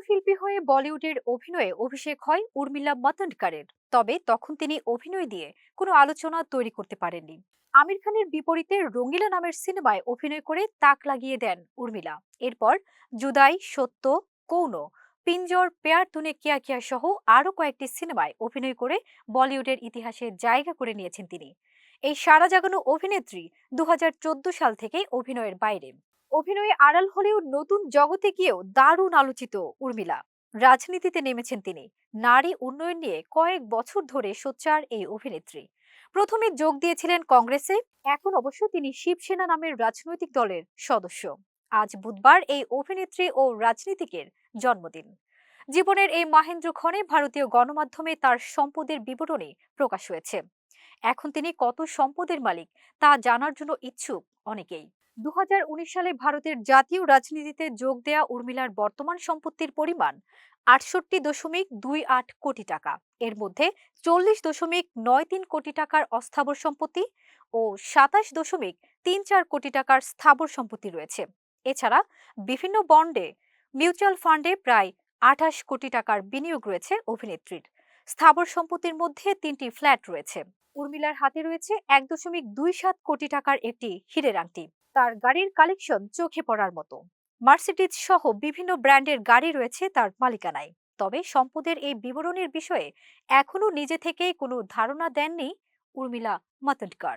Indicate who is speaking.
Speaker 1: শিল্পী হয়ে বলিউডের অভিনয়ে অভিষেক হয় উর্মিলা মাতোন্ডকরের। তবে তখন তিনি অভিনয় দিয়ে কোনো আলোচনা তৈরি করতে পারেননি। আমির খানের বিপরীতে রঙ্গিলা নামের সিনেমায় অভিনয় করে তাক লাগিয়ে দেন উর্মিলা। এরপর জুদাই, সত্য, কৌন, পিঞ্জর, পেয়ার তুনে কিয়া কিয়া সহ আরো কয়েকটি সিনেমায় অভিনয় করে বলিউডের ইতিহাসে জায়গা করে নিয়েছেন তিনি। এই সাড়া জাগানো অভিনেত্রী 2014 সাল থেকে অভিনয়ের বাইরে। অভিনয়ে আড়াল হলেও নতুন জগতে গিয়েও দারুণ আলোচিত উর্মিলা। রাজনীতিতে নেমেছেন তিনি। নারী উন্নয়ন নিয়ে কয়েক বছর ধরে সোচ্চার এই অভিনেত্রী। প্রথমে যোগ দিয়েছিলেন কংগ্রেসে, এখন অবশ্য তিনি শিবসেনা নামের রাজনৈতিক দলের সদস্য। আজ বুধবার এই অভিনেত্রী ও রাজনীতিকের জন্মদিন। জীবনের এই মাহেন্দ্র ক্ষণে ভারতীয় গণমাধ্যমে তার সম্পদের বিবরণী প্রকাশ হয়েছে। এখন তিনি কত সম্পদের মালিক তা জানার জন্য ইচ্ছুক অনেকেই। 2019 সালে ভারতের জাতীয় রাজনীতিতে যোগ দেয়া উর্মিলার বর্তমান সম্পত্তির পরিমাণ 68.28 কোটি টাকা। এর মধ্যে 40.93 কোটি টাকার অস্থাবর সম্পত্তি ও 27.34 কোটি টাকার স্থাবর সম্পত্তি রয়েছে। এছাড়া বিভিন্ন বন্ডে, মিউচুয়াল ফান্ডে প্রায় 28 কোটি টাকার বিনিয়োগ রয়েছে অভিনেত্রীর। স্থাবর সম্পত্তির মধ্যে 3টি ফ্ল্যাট রয়েছে। উর্মিলার হাতে রয়েছে 1.27 কোটি টাকার একটি হীরের আংটি। তার গাড়ির কালেকশন চোখে পড়ার মতো। মার্সিডিজ সহ বিভিন্ন ব্র্যান্ডের গাড়ি রয়েছে তার মালিকানায়। তবে সম্পদের এই বিবরণীর বিষয়ে এখনো নিজে থেকে কোনো ধারণা দেননি উর্মিলা মাতোন্ডকর।